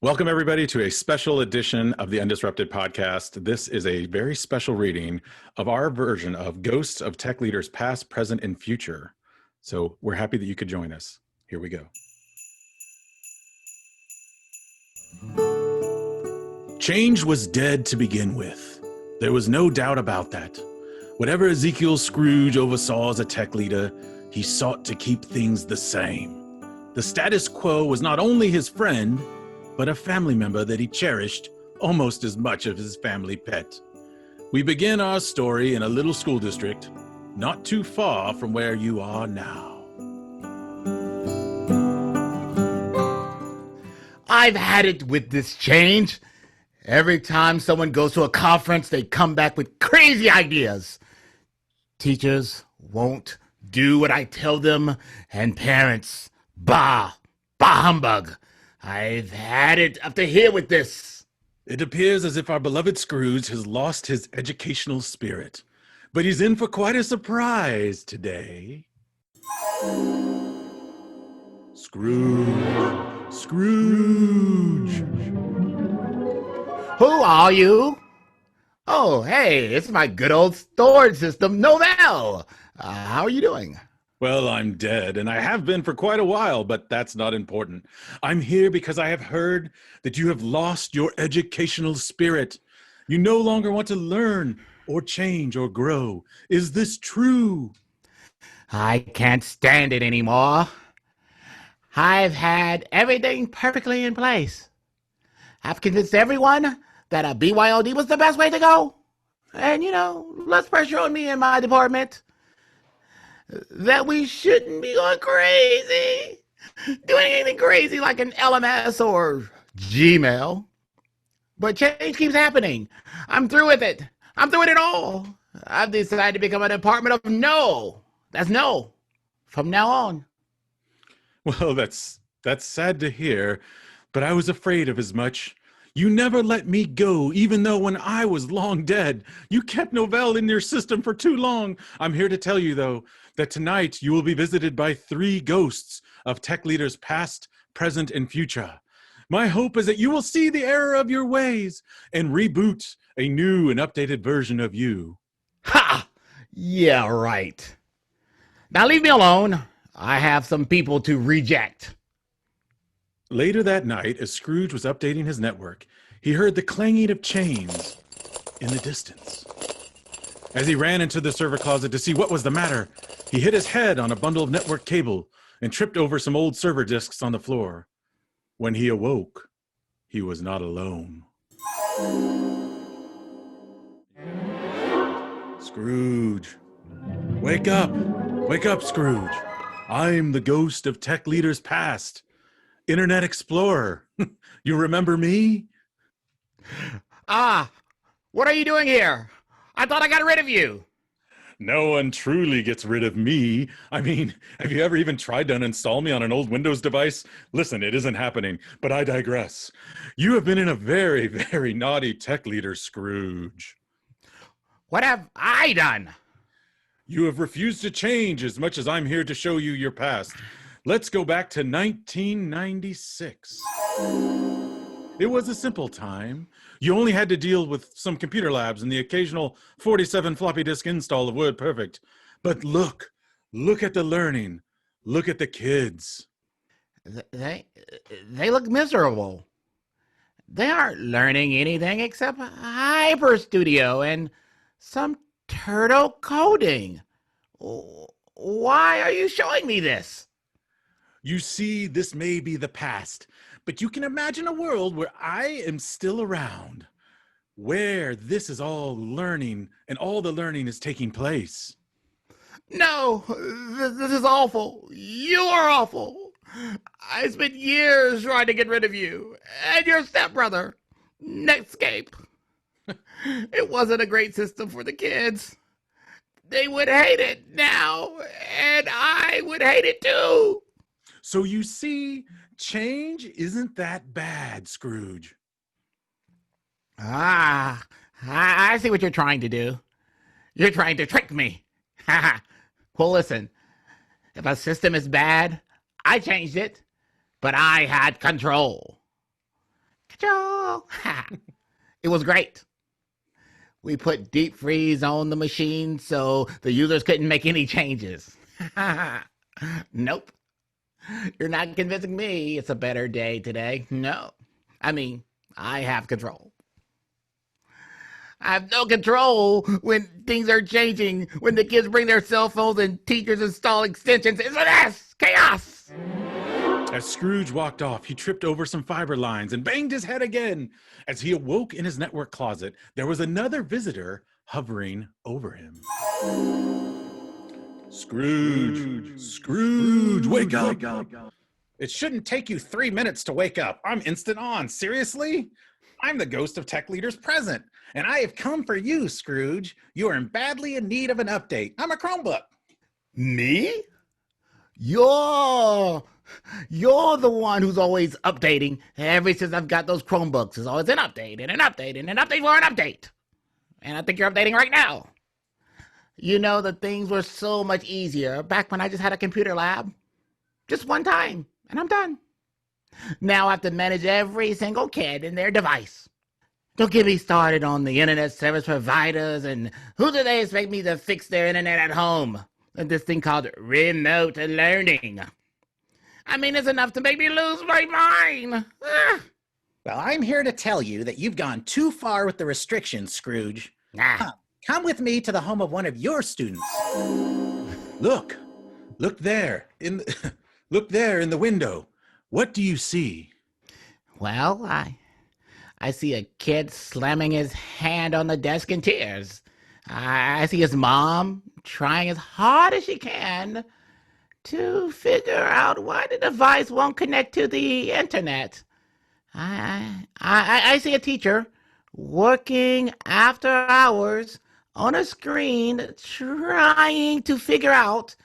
Welcome, everybody, to a special edition of the UnDisrupted Podcast. This is a very special reading of our version of Ghosts of Tech Leaders Past, Present, and Future. So we're happy that you could join us. Here we go. Change was dead to begin with. There was no doubt about that. Whatever Ezekiel Scrooge oversaw as a tech leader, he sought to keep things the same. The status quo was not only his friend, but a family member that he cherished almost as much as his family pet. We begin our story in a little school district, not too far from where you are now. I've had it with this change. Every time someone goes to a conference, they come back with crazy ideas. Teachers won't do what I tell them, and parents, bah humbug. I've had it up to here with this. It appears as if our beloved Scrooge has lost his educational spirit, but he's in for quite a surprise today. Scrooge. Who are you? Oh, hey, it's my good old storage system, Novell. How are you doing? Well, I'm dead, and I have been for quite a while, but that's not important. I'm here because I have heard that you have lost your educational spirit. You no longer want to learn or change or grow. Is this true? I can't stand it anymore. I've had everything perfectly in place. I've convinced everyone that a BYOD was the best way to go. And, less pressure on me and my department. That we shouldn't be going crazy, doing anything crazy like an LMS or Gmail. But change keeps happening. I'm through with it. I'm through with it all. I've decided to become a department of no. That's no. From now on. Well, that's sad to hear, but I was afraid of as much. You never let me go, even though when I was long dead, you kept Novell in your system for too long. I'm here to tell you, though, that tonight you will be visited by 3 ghosts of tech leaders past, present, and future. My hope is that you will see the error of your ways and reboot a new and updated version of you. Ha! Yeah, right. Now leave me alone. I have some people to reject. Later that night, as Scrooge was updating his network, he heard the clanging of chains in the distance. As he ran into the server closet to see what was the matter, he hit his head on a bundle of network cable and tripped over some old server disks on the floor. When he awoke, he was not alone. Scrooge. Wake up! Wake up, Scrooge! I'm the ghost of tech leaders past. Internet Explorer. You remember me? What are you doing here? I thought I got rid of you. No one truly gets rid of me. I mean, have you ever even tried to uninstall me on an old Windows device? Listen, it isn't happening, but I digress. You have been in a very, very naughty tech leader, Scrooge. What have I done? You have refused to change as much as I'm here to show you your past. Let's go back to 1996. It was a simple time. You only had to deal with some computer labs and the occasional 47 floppy disk install of WordPerfect. But look at the learning. Look at the kids. They look miserable. They aren't learning anything except HyperStudio and some turtle coding. Why are you showing me this? You see, this may be the past, but you can imagine a world where I am still around, where this is all learning and all the learning is taking place. No, this is awful. You are awful. I spent years trying to get rid of you and your stepbrother, Netscape. It wasn't a great system for the kids. They would hate it now, and I would hate it too. So you see, change isn't that bad, Scrooge. I see what you're trying to do. You're trying to trick me. Well, listen, if a system is bad, I changed it, but I had control. Control. It was great. We put deep freeze on the machine so the users couldn't make any changes. Nope. You're not convincing me it's a better day today. No. I mean, I have control. I have no control when things are changing, when the kids bring their cell phones and teachers install extensions. It's a mess! Chaos! As Scrooge walked off, he tripped over some fiber lines and banged his head again. As he awoke in his network closet, there was another visitor hovering over him. Scrooge, wake up. It shouldn't take you 3 minutes to wake up. I'm instant on. Seriously? I'm the ghost of tech leaders present, and I have come for you, Scrooge. You are badly in need of an update. I'm a Chromebook. Me? You're the one who's always updating. Ever since I've got those Chromebooks, there's always an update and an update and an update for an update. And I think you're updating right now. You know that things were so much easier back when I just had a computer lab. Just one time, and I'm done. Now I have to manage every single kid and their device. Don't get me started on the internet service providers and who do they expect me to fix their internet at home? And this thing called remote learning. I mean, it's enough to make me lose my mind. Well, I'm here to tell you that you've gone too far with the restrictions, Scrooge. Come with me to the home of one of your students. Look there in the window. What do you see? Well, I see a kid slamming his hand on the desk in tears. I see his mom trying as hard as she can to figure out why the device won't connect to the internet. I see a teacher working after hours on a screen trying to figure out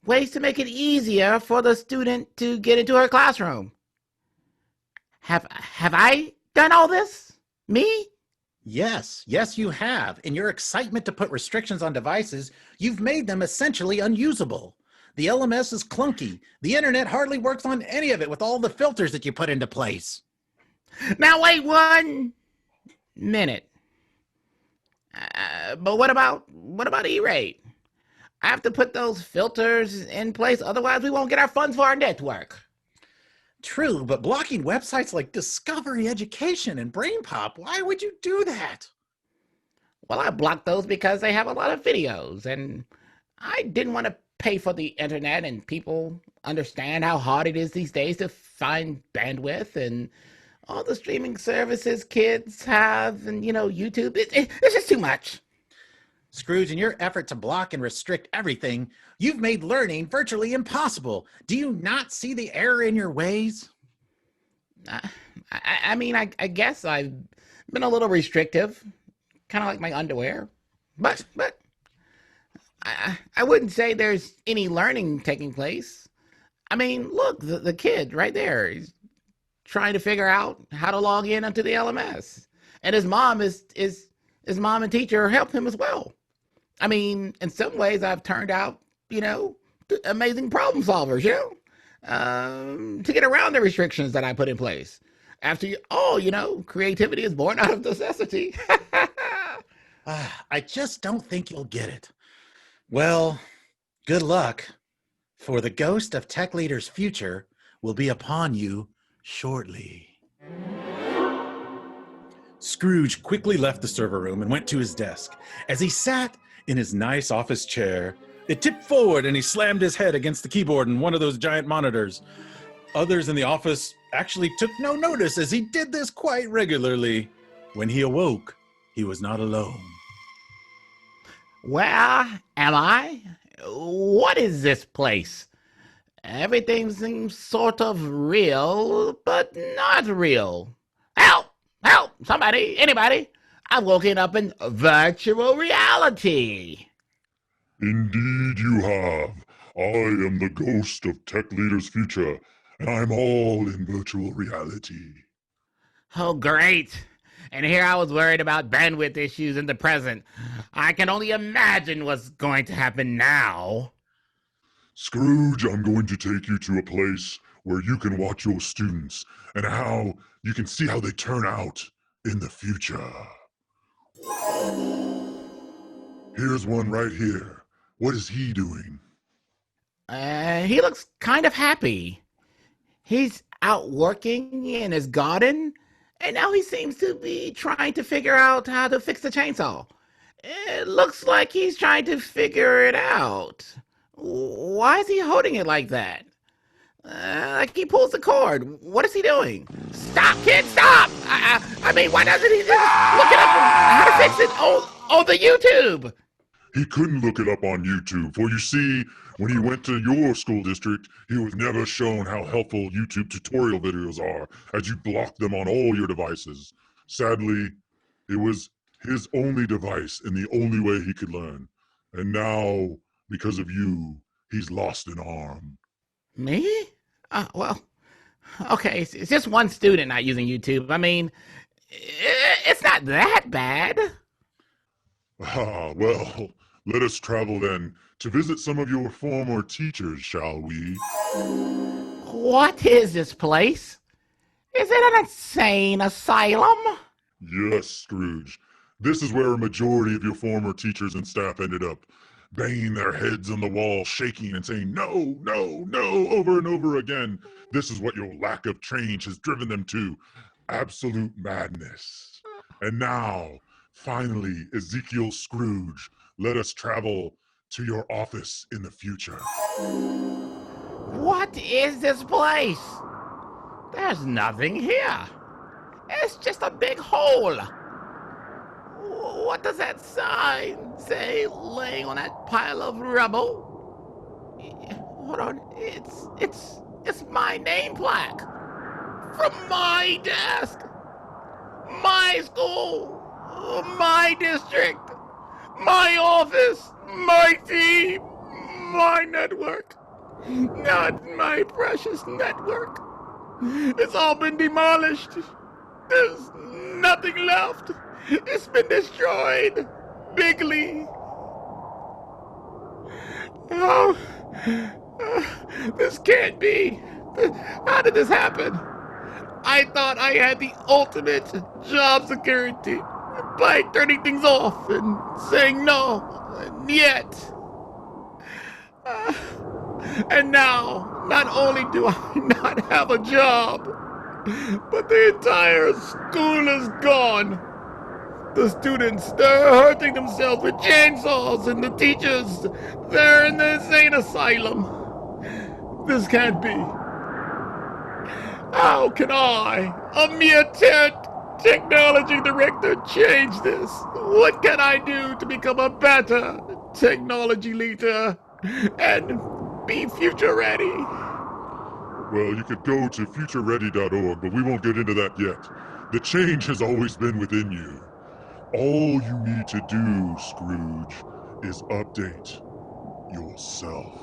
ways to make it easier for the student to get into her classroom. Have I done all this? Me? Yes, you have. In your excitement to put restrictions on devices, you've made them essentially unusable. The LMS is clunky. The internet hardly works on any of it with all the filters that you put into place. Now wait 1 minute. But what about E-rate? I have to put those filters in place, otherwise we won't get our funds for our network. True, but blocking websites like Discovery Education and BrainPop, why would you do that? Well, I blocked those because they have a lot of videos, and I didn't want to pay for the internet, and people understand how hard it is these days to find bandwidth and all the streaming services kids have, and, YouTube. It's just too much. Scrooge, in your effort to block and restrict everything, you've made learning virtually impossible. Do you not see the error in your ways? I guess I've been a little restrictive, kind of like my underwear, but I wouldn't say there's any learning taking place. I mean, look, the kid right there, he's trying to figure out how to log in onto the LMS, and his mom and teacher help him as well. I mean, in some ways, I've turned out, amazing problem solvers, to get around the restrictions that I put in place. After creativity is born out of necessity. I just don't think you'll get it. Well, good luck, for the ghost of Tech Leader's future will be upon you shortly. Scrooge quickly left the server room and went to his desk. As he sat in his nice office chair, it tipped forward and he slammed his head against the keyboard in one of those giant monitors. Others in the office actually took no notice as he did this quite regularly. When he awoke, he was not alone. Where am I? What is this place? Everything seems sort of real, but not real. Help! Help! Somebody! Anybody! I've woken up in virtual reality. Indeed you have. I am the ghost of Tech Leader's future, and I'm all in virtual reality. Oh, great. And here I was worried about bandwidth issues in the present. I can only imagine what's going to happen now. Scrooge, I'm going to take you to a place where you can watch your students and how you can see how they turn out in the future. Here's one right here. What is he doing? He looks kind of happy. He's out working in his garden, and now he seems to be trying to figure out how to fix the chainsaw. It looks like he's trying to figure it out. Why is he holding it like that? Like he pulls the cord. What is he doing? Stop, kid, stop! I mean, why doesn't he just look it up how to fix it on the YouTube? He couldn't look it up on YouTube, for you see, when he went to your school district, he was never shown how helpful YouTube tutorial videos are, as you block them on all your devices. Sadly, it was his only device and the only way he could learn. And now, because of you, he's lost an arm. Me? Well, okay, it's just one student not using YouTube. I mean, it's not that bad. Well, let us travel then to visit some of your former teachers, shall we? What is this place? Is it an insane asylum? Yes, Scrooge. This is where a majority of your former teachers and staff ended up, banging their heads on the wall, shaking and saying, "No, no, no," over and over again. This is what your lack of change has driven them to. Absolute madness. And now, finally, Ezekiel Scrooge, let us travel to your office in the future. What is this place? There's nothing here. It's just a big hole. What does that sign say laying on that pile of rubble? Hold on, it's my name plaque from my desk, my school, my district, my office, my team, my network. Not my precious network. It's all been demolished. There's nothing left. It's been destroyed. Bigly. Oh, this can't be. How did this happen? I thought I had the ultimate job security by turning things off and saying no, and yet. And now, not only do I not have a job, but the entire school is gone. The students, they're hurting themselves with chainsaws, and the teachers, they're in the insane asylum. This can't be. How can I, a mere technology director, change this? What can I do to become a better technology leader and be future ready? Well, you could go to futureready.org, but we won't get into that yet. The change has always been within you. All you need to do, Scrooge, is update yourself.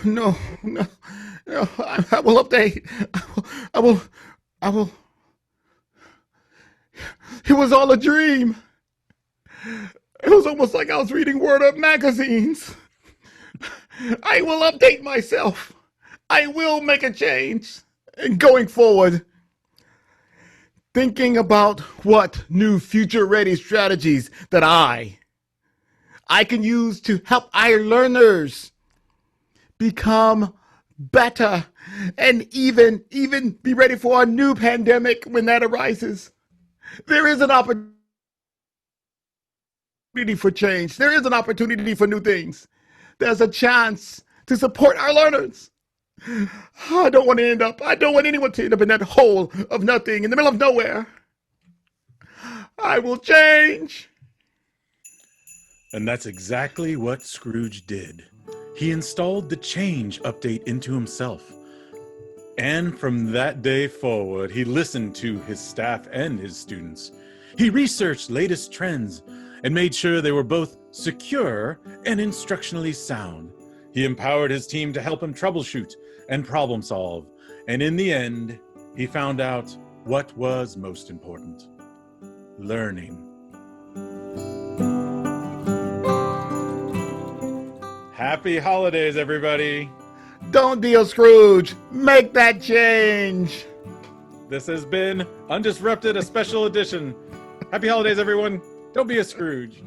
No, I will update. I will. It was all a dream. It was almost like I was reading Word Up magazines. I will update myself. I will make a change. And going forward, thinking about what new future-ready strategies that I can use to help our learners become better and even be ready for a new pandemic when that arises. There is an opportunity for change. There is an opportunity for new things. There's a chance to support our learners. I don't want anyone to end up in that hole of nothing in the middle of nowhere. I will change. And that's exactly what Scrooge did. He installed the change update into himself. And from that day forward, he listened to his staff and his students. He researched latest trends and made sure they were both secure and instructionally sound. He empowered his team to help him troubleshoot and problem solve. And in the end, he found out what was most important: learning. Happy holidays, everybody. Don't be a Scrooge. Make that change. This has been UnDisrupted, a special edition. Happy holidays, everyone. Don't be a Scrooge.